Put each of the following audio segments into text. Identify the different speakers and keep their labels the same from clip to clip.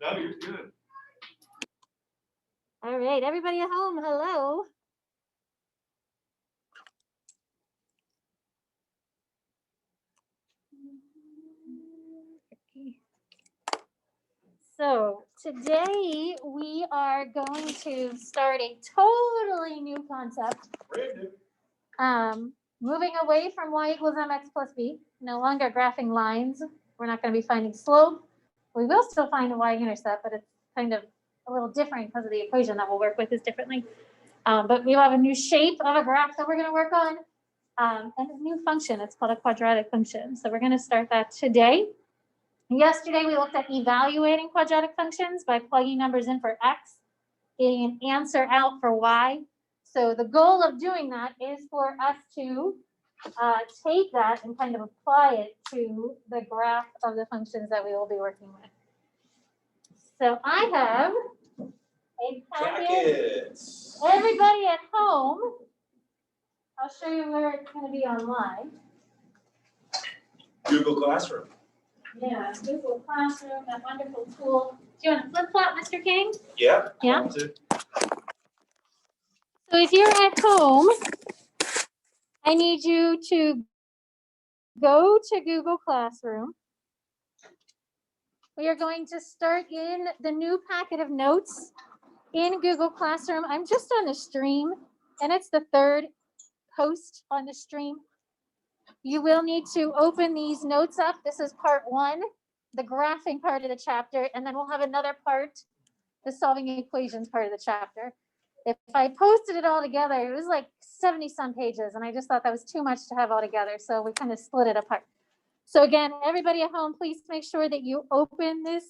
Speaker 1: No, you're good.
Speaker 2: All right, everybody at home, hello. So today we are going to start a totally new concept.
Speaker 1: Brand new.
Speaker 2: Moving away from y equals mx plus b, no longer graphing lines. We're not going to be finding slope. We will still find a y-intercept, but it's kind of a little different because of the equation that we'll work with is differently. But we have a new shape of a graph that we're going to work on, and a new function. It's called a quadratic function. So we're going to start that today. Yesterday, we looked at evaluating quadratic functions by plugging numbers in for x, getting an answer out for y. So the goal of doing that is for us to take that and kind of apply it to the graph of the functions that we will be working with. So I have a packet.
Speaker 1: Jackets.
Speaker 2: Everybody at home, I'll show you where it's going to be online.
Speaker 1: Google Classroom.
Speaker 2: Yeah, Google Classroom, that wonderful tool. Do you want to flip-flop, Mr. King?
Speaker 1: Yeah.
Speaker 2: Yeah. So if you're at home, I need you to go to Google Classroom. We are going to start in the new packet of notes in Google Classroom. I'm just on the stream, and it's the third post on the stream. You will need to open these notes up. This is part one, the graphing part of the chapter, and then we'll have another part, the solving equations part of the chapter. If I posted it all together, it was like 70 some pages, and I just thought that was too much to have all together, so we kind of split it apart. So again, everybody at home, please make sure that you open this,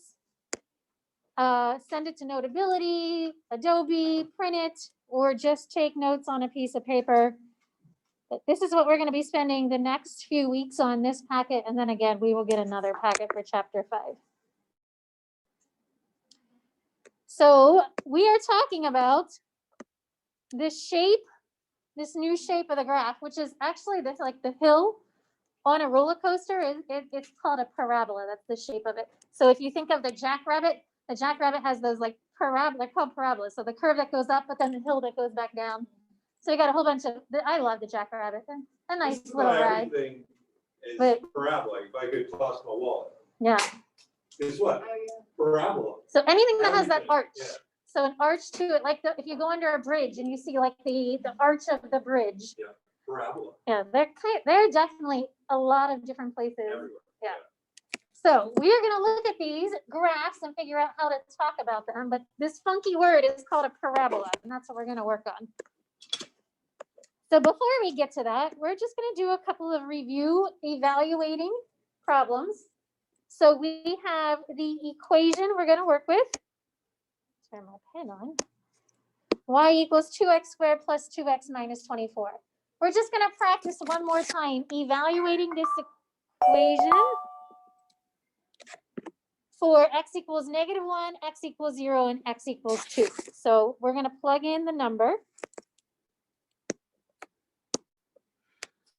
Speaker 2: send it to Notability, Adobe, print it, or just take notes on a piece of paper. But this is what we're going to be spending the next few weeks on, this packet, and then again, we will get another packet for chapter 5. So we are talking about this shape, this new shape of the graph, which is actually this, like the hill on a roller coaster. It's called a parabola. That's the shape of it. So if you think of the jackrabbit has those like parabola, they're called parabolas. So the curve that goes up, but then the hill that goes back down. So you got a whole bunch of, I love the jackrabbit. A nice little ride.
Speaker 1: Everything is
Speaker 2: But,
Speaker 1: parabola. If I could toss my wallet.
Speaker 2: Yeah.
Speaker 1: Guess what? Parabola.
Speaker 2: So anything that has that
Speaker 1: Everything,
Speaker 2: arch.
Speaker 1: yeah.
Speaker 2: So an arch to it, like if you go under a bridge and you see like the arch of the bridge.
Speaker 1: Yeah, parabola.
Speaker 2: Yeah, they're definitely a lot of different places.
Speaker 1: Everywhere.
Speaker 2: Yeah. So we are going to look at these graphs and figure out how to talk about them. But this funky word is called a parabola, and that's what we're going to work on. So before we get to that, we're just going to do a couple of review evaluating problems. So we have the equation we're going to work with. Turn my pen on. Y equals 2x squared plus 2x minus 24. We're just going to practice one more time evaluating this equation for x equals -1, x equals 0, and x equals 2. So we're going to plug in the number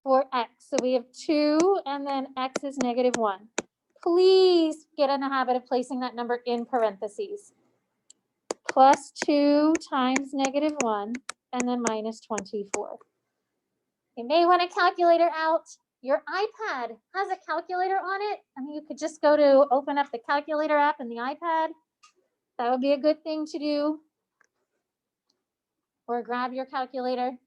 Speaker 2: for x. So we have 2, and then x is -1. Please get in the habit of placing that number in parentheses. Plus 2 times -1, and then minus 24. You may want a calculator out. Your iPad has a calculator on it. I mean, you could just go to open up the calculator app in the iPad. That would be a good thing to do. Or grab your calculator.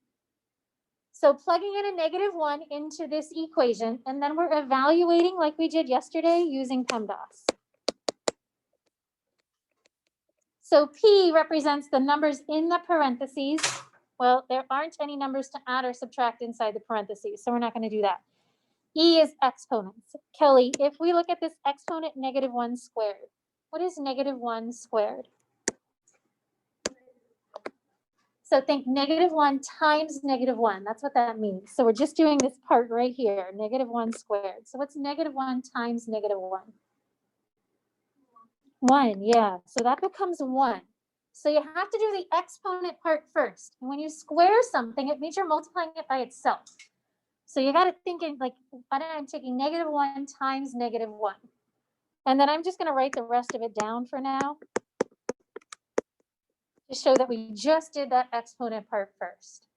Speaker 2: So plugging in a -1 into this equation, and then we're evaluating like we did yesterday using PEMDAS. So P represents the numbers in the parentheses. Well, there aren't any numbers to add or subtract inside the parentheses, so we're not going to do that. E is exponents. Kelly, if we look at this exponent -1 squared, what is -1 squared? So think -1 times -1. That's what that means. So we're just doing this part right here, -1 squared. So what's -1 times -1? 1, yeah. So that becomes 1. So you have to do the exponent part first. And when you square something, it means you're multiplying it by itself. So you got to think in like, I'm taking -1 times -1. And then I'm just gonna write the rest of it down for now, to show that we just did that exponent part first.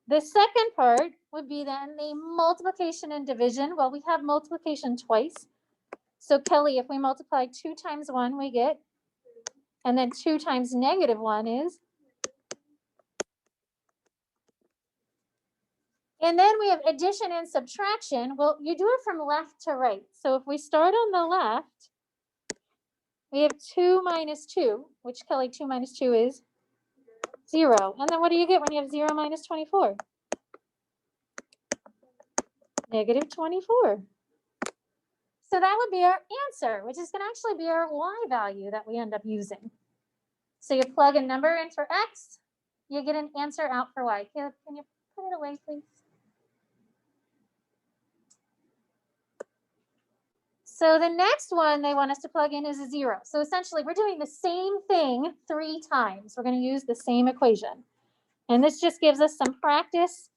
Speaker 2: The second part would be then the multiplication and division. Well, we have multiplication twice. So Kelly, if we multiply 2 times 1, we get, and then 2 times -1 is, and then we have addition and subtraction. Well, you do it from left to right. So if we start on the left, we have 2 minus 2, which Kelly, 2 minus 2 is 0. And then what do you get when you have 0 minus 24? -24. So that would be our answer, which is going to actually be our y value that we end up using. So you plug a number in for x, you get an answer out for y. Caleb, can you put it away, please? So the next one they want us to plug in is a 0. So essentially, we're doing the same thing 3 times. We're going to use the same equation. And this just gives us some practice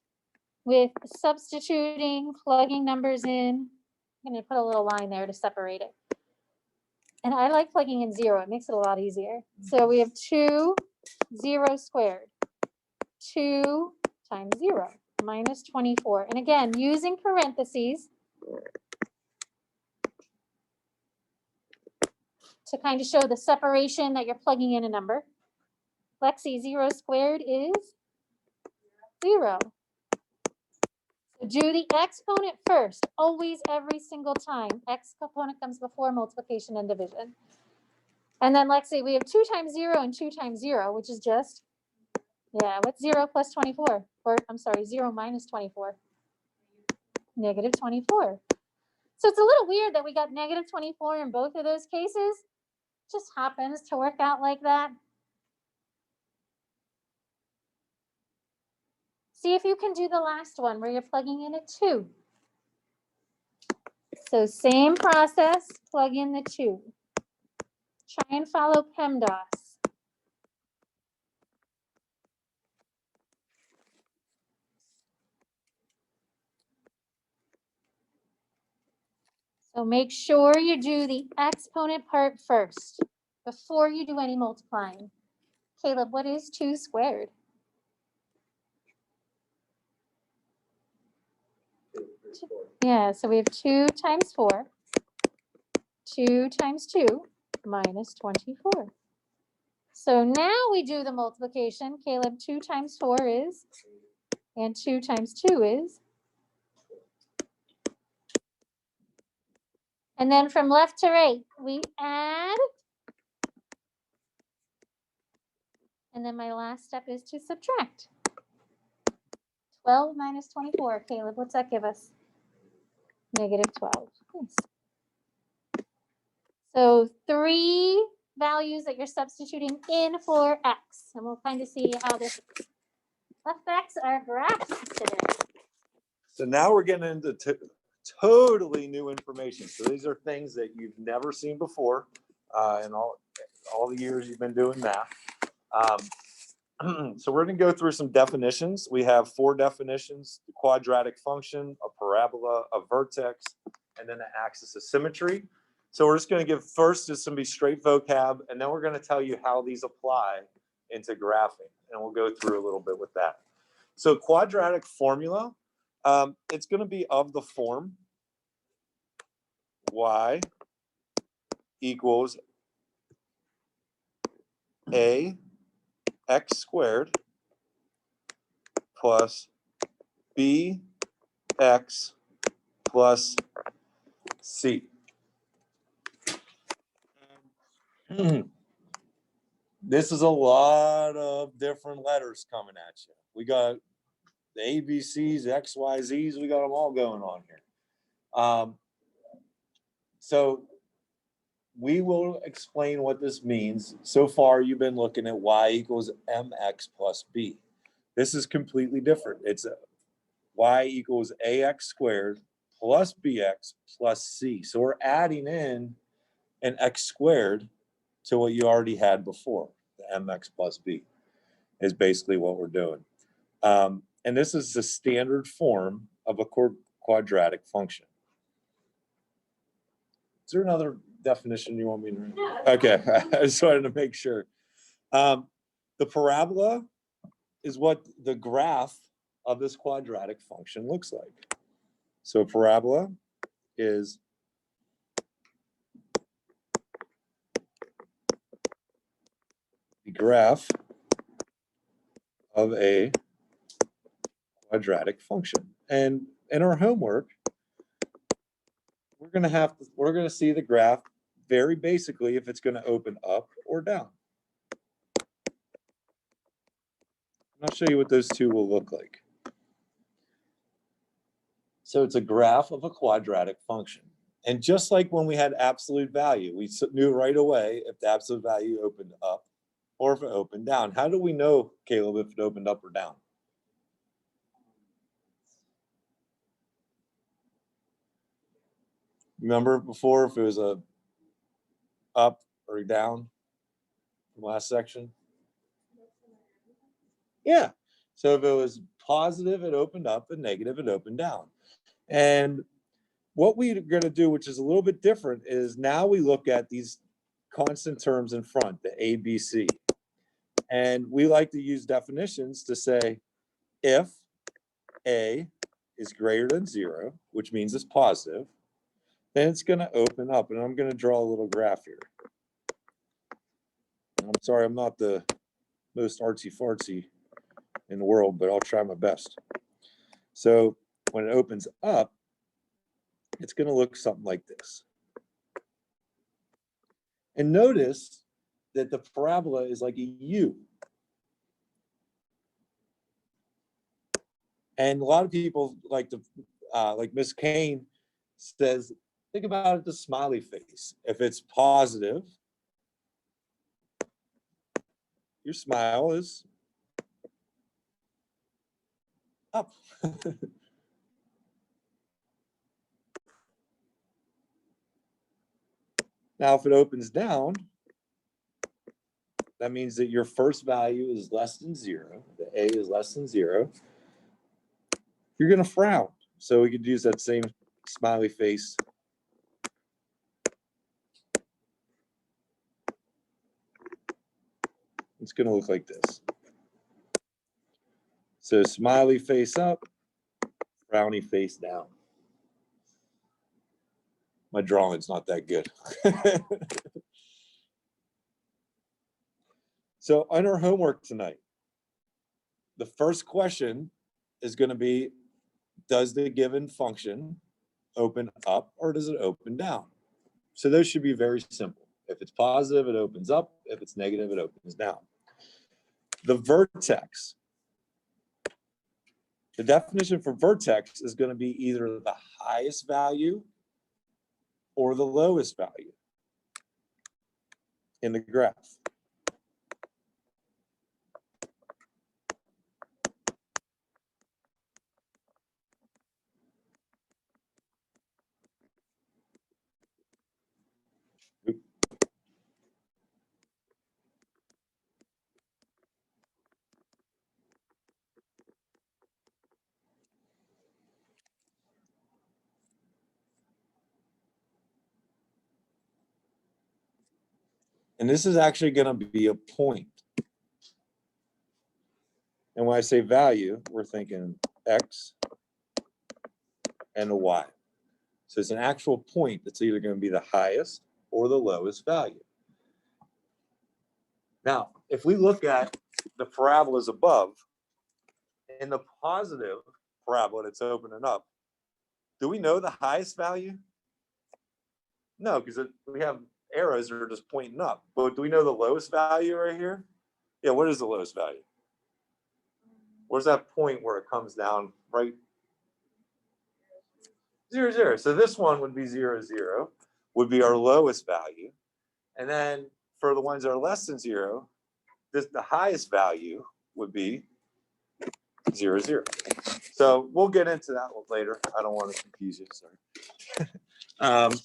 Speaker 2: with substituting, plugging numbers in. I'm going to put a little line there to separate it. And I like plugging in 0. It makes it a lot easier. So we have 2, 0 squared. 2 times 0 minus 24. And again, using parentheses to kind of show the separation that you're plugging in a number. Lexi, 0 squared is 0. So do the exponent first, always, every single time. Exponent comes before multiplication and division. And then Lexi, we have 2 times 0 and 2 times 0, which is just, yeah, what's 0 plus 24? Or I'm sorry, 0 minus 24. -24. So it's a little weird that we got -24 in both of those cases. Just happens to work out like that. See if you can do the last one where you're plugging in a 2. So same process, plug in the 2. Try and follow PEMDAS. So make sure you do the exponent part first before you do any multiplying. Caleb, what is 2 squared? Yeah, so we have 2 times 4. 2 times 2 minus 24. So now we do the multiplication. Caleb, 2 times 4 is, and 2 times 2 is. And then from left to right, we add. And then my last step is to subtract. 12 minus 24. Caleb, what's that give us? -12. Nice. So 3 values that you're substituting in for x. And we'll kind of see how this affects our graphs today.
Speaker 3: So now we're getting into totally new information. So these are things that you've never seen before in all the years you've been doing math. So we're going to go through some definitions. We have 4 definitions: the quadratic function, a parabola, a vertex, and then the axis of symmetry. So we're just going to give first is going to be straight vocab, and then we're going to tell you how these apply into graphing, and we'll go through a little bit with that. So quadratic formula, it's going to be of the form y equals a x squared plus b x plus c. This is a lot of different letters coming at you. We got the ABCs, XYZs, we got them all going on here. So we will explain what this means. So far, you've been looking at y equals mx plus b. This is completely different. It's y equals ax squared plus bx plus c. So we're adding in an x squared to what you already had before. The mx plus b is basically what we're doing. And this is the standard form of a quadratic function. Is there another definition you want me to read?
Speaker 2: No, that's
Speaker 3: Okay,
Speaker 2: fine.
Speaker 3: I just wanted to make sure. The parabola is what the graph of this quadratic function looks like. So a parabola is the graph of a quadratic function. And in our homework, we're gonna see the graph very basically if it's gonna open up or down. I'll show you what those two will look like. So it's a graph of a quadratic function. And just like when we had absolute value, we knew right away if the absolute value opened up or if it opened down. How do we know, Caleb, if it opened up or down? Remember before if it was a up or down from last section? Yeah. So if it was positive, it opened up, and negative, it opened down. And what we're going to do, which is a little bit different, is now we look at these constant terms in front, the A, B, C. And we like to use definitions to say if A is greater than 0, which means it's positive, then it's going to open up. And I'm going to draw a little graph here. I'm sorry, I'm not the most artsy-fartsy in the world, but I'll try my best. So when it opens up, it's going to look something like this. And notice that the parabola is like a U. And a lot of people like to, like Miss Kane says, think about it, the smiley face. If it's positive, your smile is up. Now, if it opens down, that means that your first value is less than 0. The A is less than 0. You're going to frown. So we could use that same smiley face. It's going to look like this. So smiley face up, frowny face down. My drawing's not that good. So on our homework tonight, the first question is going to be, does the given function open up or does it open down? So those should be very simple. If it's positive, it opens up. If it's negative, it opens down. The vertex. The definition for vertex is going to be either the highest value or the lowest value in the graph. And this is actually going to be a point. And when I say value, we're thinking X and a Y. So it's an actual point that's either going to be the highest or the lowest value. Now, if we look at the parabolas above, in the positive parabola that's opening up, do we know the highest value? No, because we have arrows that are just pointing up. But do we know the lowest value right here? Yeah, what is the lowest value? Where's that point where it comes down, right? 0, 0. So this one would be 0, 0, would be our lowest value. And then for the ones that are less than 0, the highest value would be 0, 0. So we'll get into that one later. I don't want to confuse you, sorry.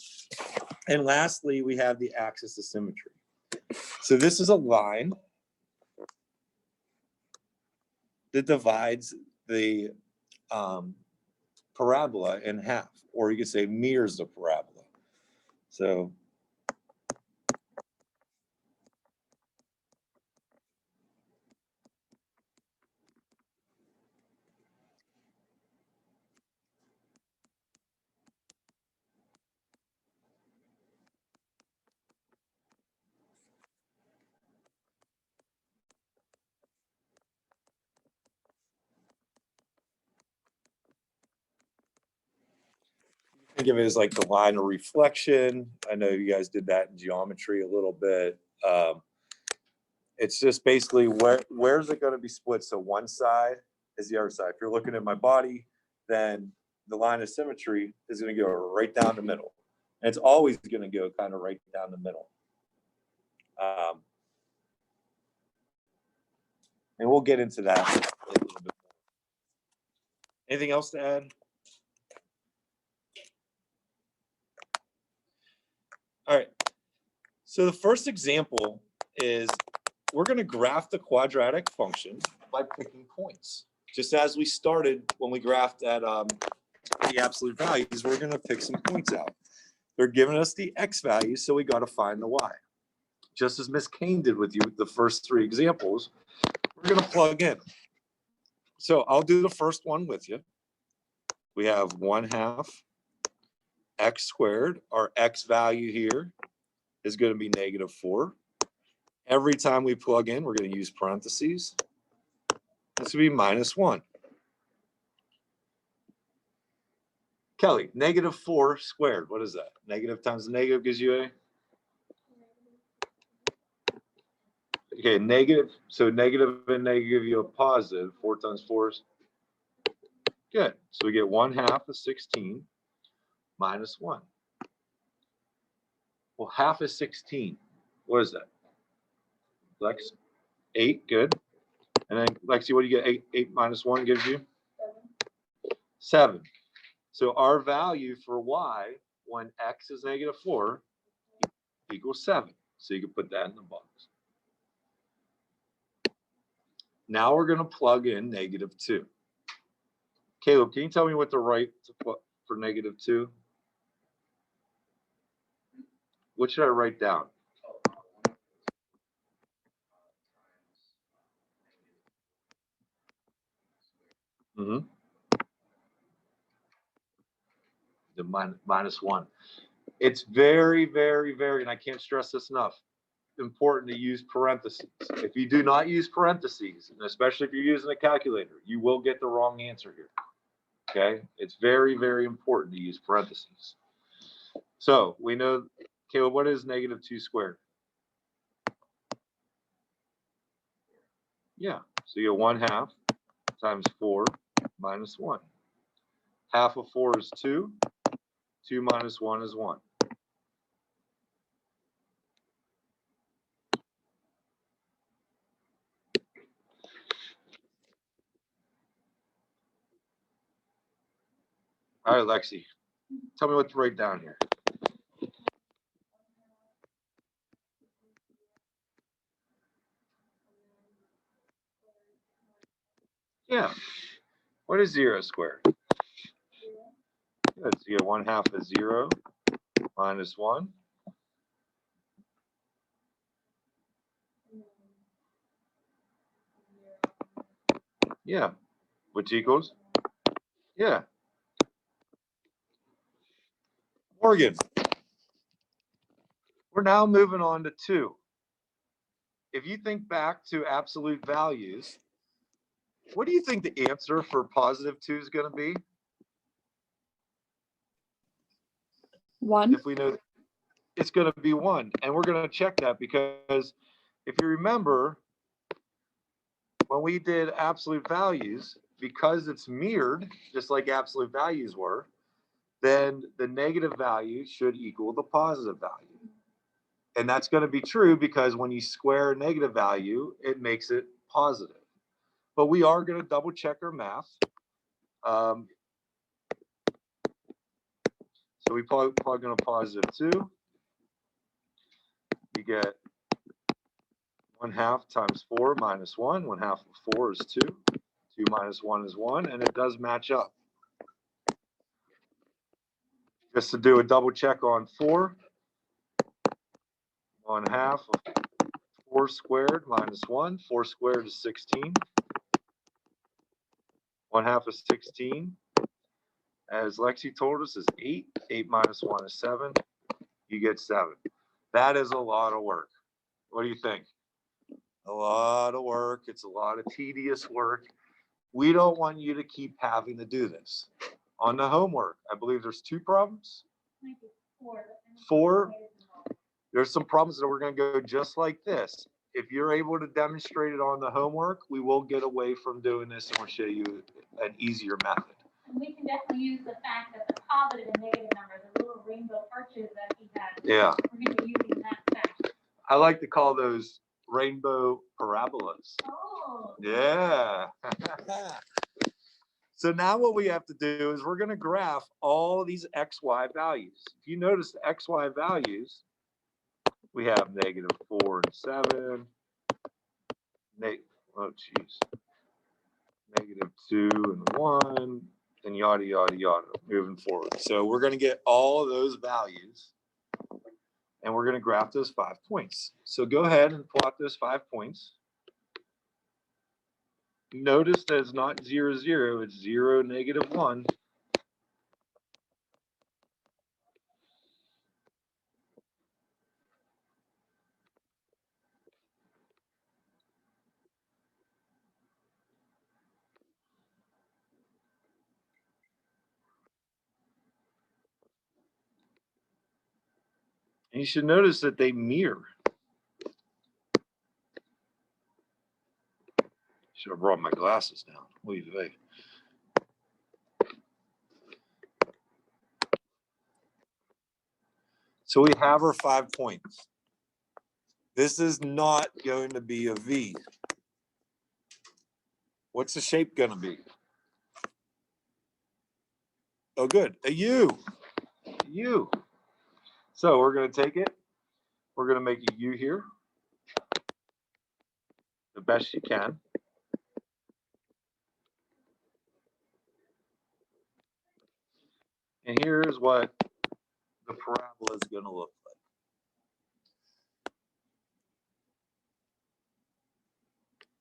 Speaker 3: And lastly, we have the axis of symmetry. So this is a line that divides the parabola in half, or you could say mirrors the parabola. So think of it as like the line of reflection. I know you guys did that in geometry a little bit. It's just basically where's it going to be split? So one side is the other side. If you're looking at my body, then the line of symmetry is going to go right down the middle. And it's always going to go kind of right down the middle. And we'll get into that a little bit more. Anything else to add? All right. So the first example is we're going to graph the quadratic function by picking points. Just as we started when we graphed at the absolute values, we're going to pick some points out. They're giving us the x values, so we got to find the y. Just as Miss Kane did with you with the first three examples, we're going to plug in. So I'll do the first one with you. We have 1/2 x squared. Our x value here is going to be -4. Every time we plug in, we're going to use parentheses. This would be -1. Kelly, -4 squared. What is that? Negative times negative gives you a? Okay, negative. So negative and negative give you a positive. 4 times 4 is good. So we get 1/2 of 16 minus 1. Well, half is 16. What is that? Lex? 8, good. And then Lexi, what do you get? 8 minus 1 gives you? 7. So our value for y when x is -4 equals 7. So you can put that in the box. Now we're going to plug in -2. Caleb, can you tell me what to write for -2? What should I write down? Mm-hmm. The -1. It's very, very, very, and I can't stress this enough, important to use parentheses. If you do not use parentheses, and especially if you're using a calculator, you will get the wrong answer here. Okay? It's very, very important to use parentheses. So we know, Caleb, what is -2 squared? Yeah. So you get 1/2 times 4 minus 1. Half of 4 is 2. 2 minus 1 is 1. All right, Lexi, tell me what to write down here. Yeah. What is 0 squared? Good. So you get 1/2 of 0 minus 1. Yeah. Which equals? Yeah. Morgan. We're now moving on to 2. If you think back to absolute values, what do you think the answer for +2 is going to be?
Speaker 4: 1.
Speaker 3: If we know it's going to be 1, and we're going to check that because if you remember, when we did absolute values, because it's mirrored, just like absolute values were, then the negative value should equal the positive value. And that's going to be true because when you square a negative value, it makes it positive. But we are going to double check our math. So we plug in a +2. You get 1/2 times 4 minus 1. 1/2 of 4 is 2. 2 minus 1 is 1, and it does match up. Just to do a double check on 4, 1/2 of 4 squared minus 1. 4 squared is 16. 1/2 of 16, as Lexi told us, is 8. 8 minus 1 is 7. You get 7. That is a lot of work. What do you think? A lot of work. It's a lot of tedious work. We don't want you to keep having to do this. On the homework, I believe there's 2 problems. 4. There's some problems that we're going to go just like this. If you're able to demonstrate it on the homework, we will get away from doing this and we'll show you an easier method.
Speaker 2: And we can definitely use the fact that the positive and negative numbers, the little rainbow arches that he had.
Speaker 3: Yeah.
Speaker 2: We're going to be using that fact.
Speaker 3: I like to call those rainbow parabolas.
Speaker 2: Oh.
Speaker 3: Yeah. So now what we have to do is we're going to graph all these XY values. If you notice the XY values, we have -4 and 7, oh geez, -2 and 1, and yada, yada, yada, moving forward. So we're going to get all of those values, and we're going to graph those 5 points. So go ahead and plot those 5 points. Notice that it's not 0, 0, it's 0, -1. And you should notice that they mirror. Should have brought my glasses down. What do you think? So we have our 5 points. This is not going to be a V. What's the shape going to be? Oh, good. A U. A U. So we're going to take it. We're going to make a U here. The best you can. And here's what the parabola is going to look like.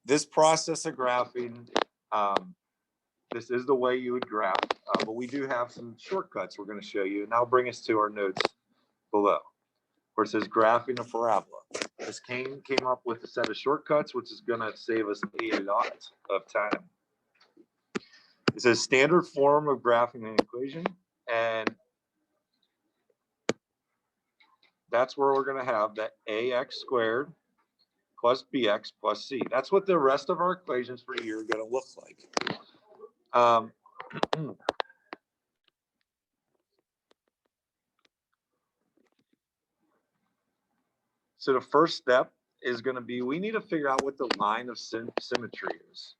Speaker 3: This process of graphing, this is the way you would graph, but we do have some shortcuts we're going to show you, and that'll bring us to our notes below, where it says graphing a parabola. This came up with a set of shortcuts, which is going to save us a lot of time. It says standard form of graphing an equation, and that's where we're going to have that ax squared plus bx plus c. That's what the rest of our equations for the year are going to look like. So the first step is going to be, we need to figure out what the line of symmetry is.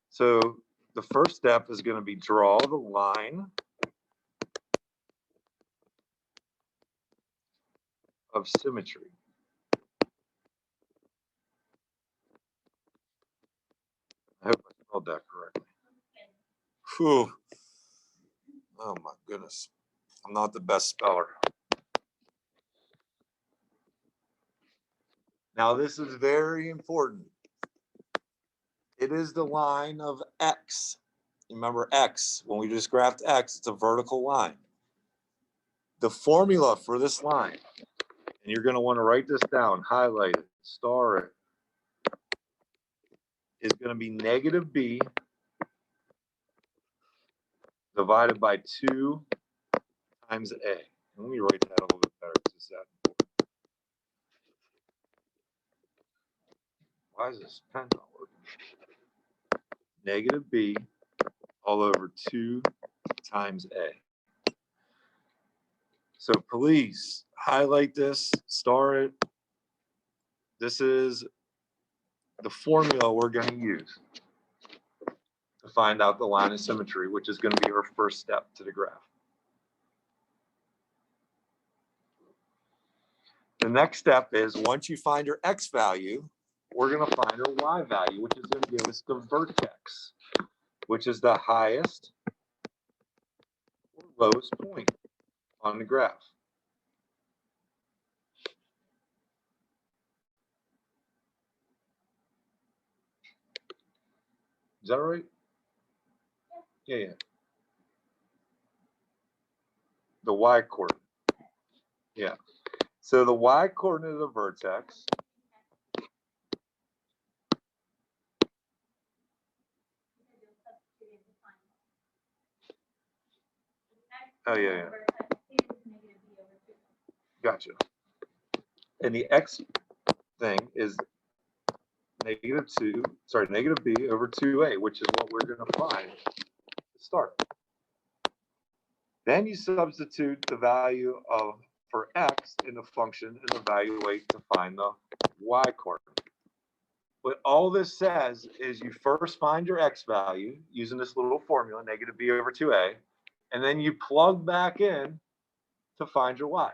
Speaker 3: So the first step is going to be draw the line of symmetry. I hope I spelled that correctly. Whew. Oh my goodness. I'm not the best speller. Now this is very important. It is the line of X. Remember X, when we just graphed X, it's a vertical line. The formula for this line, and you're going to want to write this down, highlight it, star it, is going to be -b divided by 2 times A. Let me write that a little bit better because it's that important. Why is this pen not working? -b all over 2 times A. So please highlight this, star it. This is the formula we're going to use to find out the line of symmetry, which is going to be our first step to the graph. The next step is, once you find your X value, we're going to find our Y value, which is going to give us the vertex, which is the highest or lowest point on the graph. Is that right? Yeah, yeah. The y coordinate. Yeah. So the y coordinate of the vertex Oh, yeah, yeah. Gotcha. And the x thing is negative b over 2a, which is what we're going to find to start. Then you substitute the value of for x in the function and evaluate to find the y coordinate. What all this says is you first find your x value using this little formula, negative b over 2a, and then you plug back in to find your y.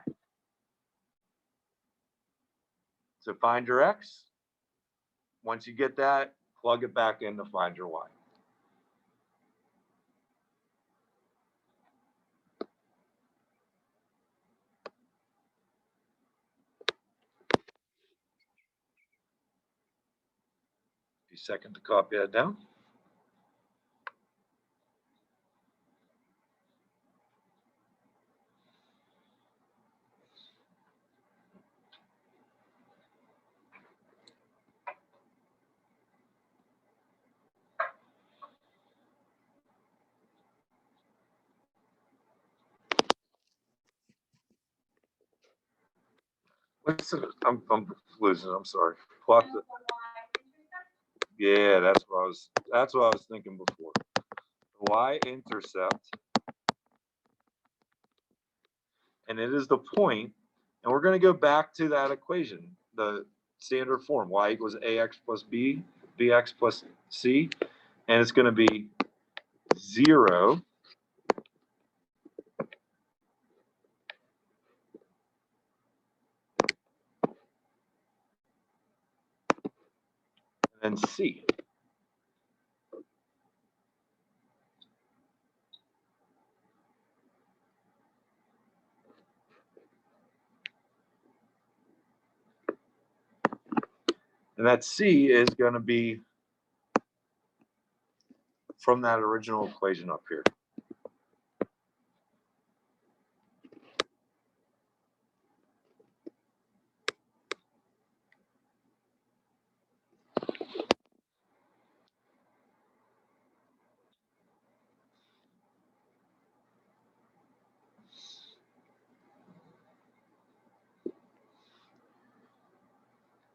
Speaker 3: So find your x. Once you get that, plug it back in to find your y. A second to copy that down. I'm losing. I'm sorry. Plot the. Yeah, that's what I was thinking before. The y-intercept, and it is the point, and we're going to go back to that equation, the standard form, y equals ax plus b, bx plus c, and it's going to be 0 and c. And that c is going to be from that original equation up here.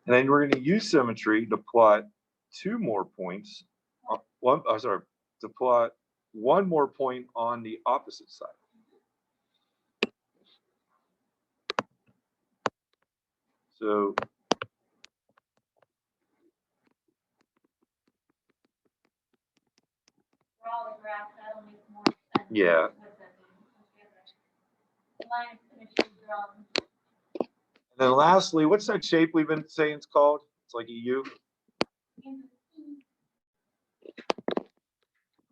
Speaker 3: And then we're going to use symmetry to plot two more points. To plot one more point on the opposite side. So yeah. And then lastly, what's that shape we've been saying it's called? It's like a U.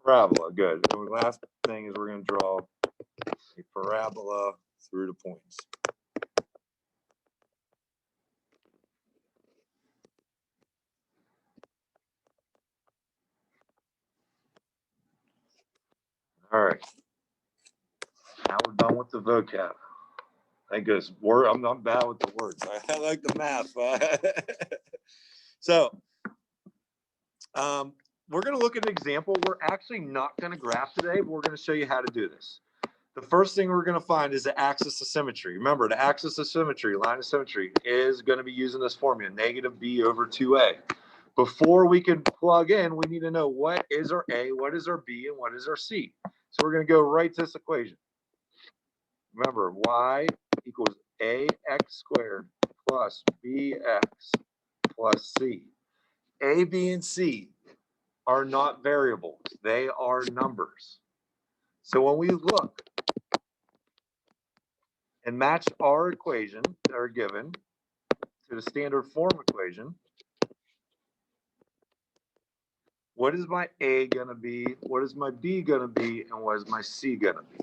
Speaker 3: Parabola, good. And the last thing is we're going to draw a parabola through the points. All right. Now we're done with the vocab. Thank goodness. I'm not bad with the words. I like the math. So we're going to look at an example. We're actually not going to graph today, but we're going to show you how to do this. The first thing we're going to find is the axis of symmetry. Remember, the axis of symmetry, line of symmetry, is going to be using this formula, negative b over 2a. Before we can plug in, we need to know what is our a, what is our b, and what is our c. So we're going to go right to this equation. Remember, y equals ax squared plus bx plus c. A, b, and c are not variables. They are numbers. So when we look and match our equation that are given to the standard form equation, what is my a going to be, what is my b going to be, and what is my c going to be?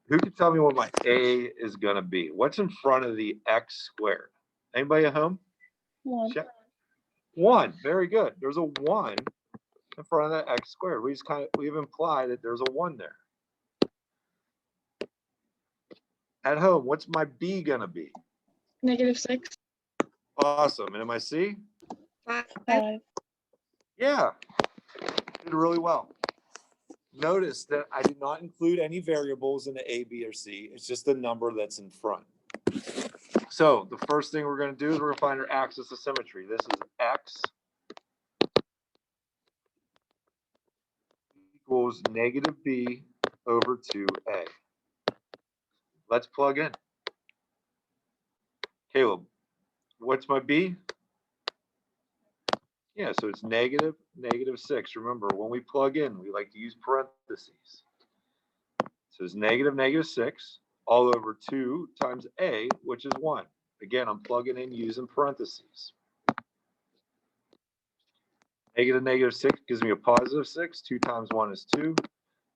Speaker 3: Who can tell me what my a is going to be? What's in front of the x squared? Anybody at home?
Speaker 4: 1.
Speaker 3: Check. 1, very good. There's a 1 in front of that x squared. We've implied that there's a 1 there. At home, what's my b gonna be?
Speaker 4: -6.
Speaker 3: Awesome. And my c?
Speaker 4: 5.
Speaker 3: Yeah, did really well. Notice that I did not include any variables in the a, b, or c. It's just the number that's in front. So the first thing we're going to do is we're going to find our axis of symmetry. This is x equals -b over 2a. Let's plug in. Caleb, what's my b? Yeah, so it's -6. Remember, when we plug in, we like to use parentheses. So it's -6 all over 2 times a, which is 1. Again, I'm plugging in using parentheses. -6 gives me a +6. 2 times 1 is 2.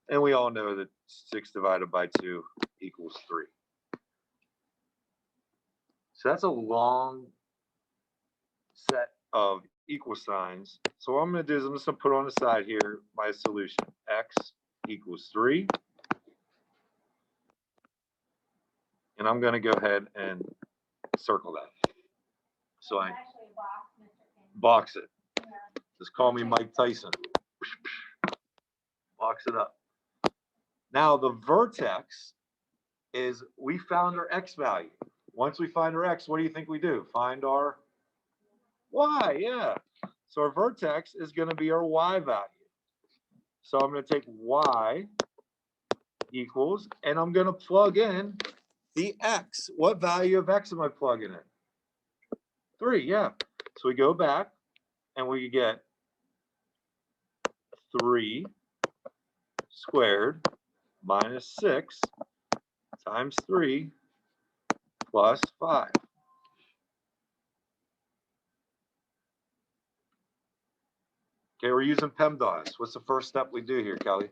Speaker 3: And we all know that 6 divided by 2 equals 3. So that's a long set of equal signs. So what I'm going to do is I'm just going to put on the side here my solution. X equals 3. And I'm going to go ahead and circle that. So I box it. Just call me Mike Tyson. Box it up. Now the vertex is we found our x value. Once we find our x, what do you think we do? Find our y, yeah. So our vertex is going to be our y value. So I'm going to take y equals, and I'm going to plug in the x. What value of x am I plugging in? 3, yeah. So we go back and we get 3 squared minus 6 times 3 plus 5. Okay, we're using PEMDAS. What's the first step we do here, Kelly?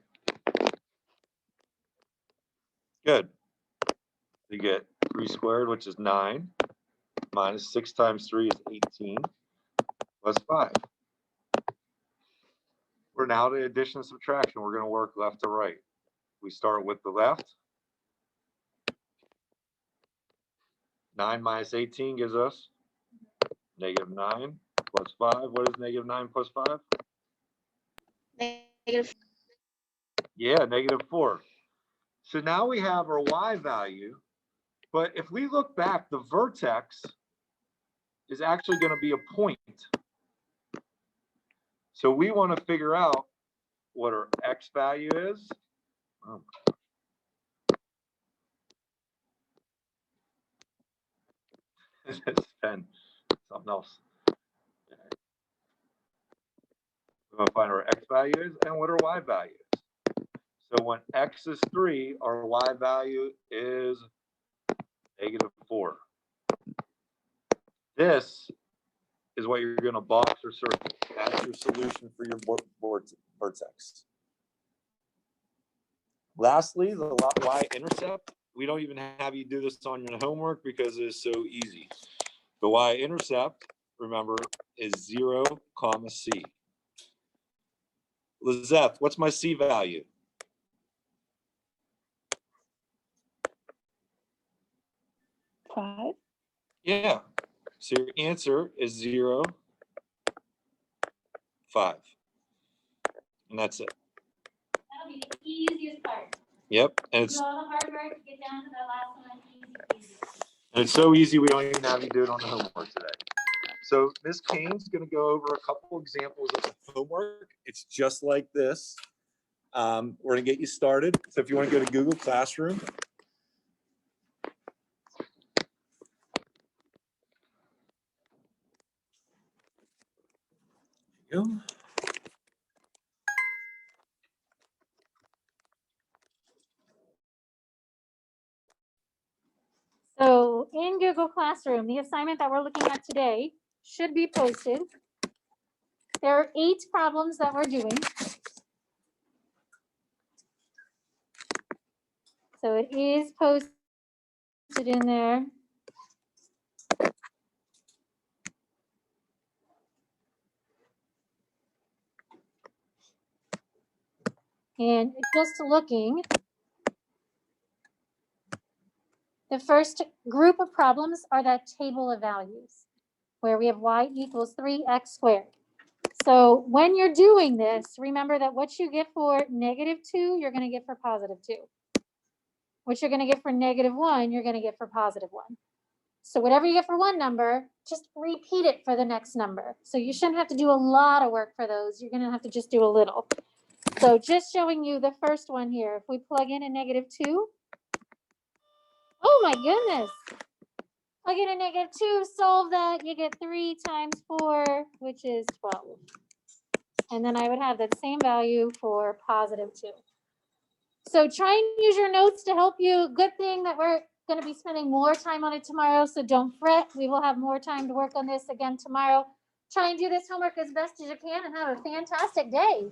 Speaker 3: Good. You get 3 squared, which is 9, minus 6 times 3 is 18, plus 5. We're now to addition and subtraction. We're going to work left to right. We start with the left. 9 minus 18 gives us -9 plus 5. What is -9 plus 5?
Speaker 4: -4.
Speaker 3: Yeah, -4. So now we have our y value. But if we look back, the vertex is actually going to be a point. So we want to figure out what our x value is. Oh. This pen, something else. We're going to find our x value is and what our y value is. So when x is 3, our y value is -4. This is what you're going to box or circle. That's your solution for your vertex. Lastly, the y-intercept. We don't even have you do this on your homework because it is so easy. The y-intercept, remember, is 0, c. Lizeth, what's my c value?
Speaker 4: Five.
Speaker 3: Yeah. So your answer is 0, 5. And that's it.
Speaker 2: That'll be the easiest part.
Speaker 3: Yep. And
Speaker 2: Do all the hard work to get down to that last one. Easy.
Speaker 3: and it's so easy we don't even have you do it on the homework today. So Ms. Kane's going to go over a couple examples of the homework. It's just like this. We're going to get you started. So if you want to go to Google Classroom. There you go.
Speaker 2: So in Google Classroom, the assignment that we're looking at today should be posted. There are 8 problems that we're doing. So it is posted in there. And just looking, the first group of problems are that table of values, where we have y equals 3x squared. So when you're doing this, remember that what you get for -2, you're going to get for +2. What you're going to get for -1, you're going to get for +1. So whatever you get for one number, just repeat it for the next number. So you shouldn't have to do a lot of work for those. You're going to have to just do a little. So just showing you the first one here. If we plug in a -2, oh my goodness. Plug in a -2, solve that, you get 3 times 4, which is 12. And then I would have that same value for +2. So try and use your notes to help you. Good thing that we're going to be spending more time on it tomorrow, so don't fret. We will have more time to work on this again tomorrow. Try and do this homework as best as you can and have a fantastic day.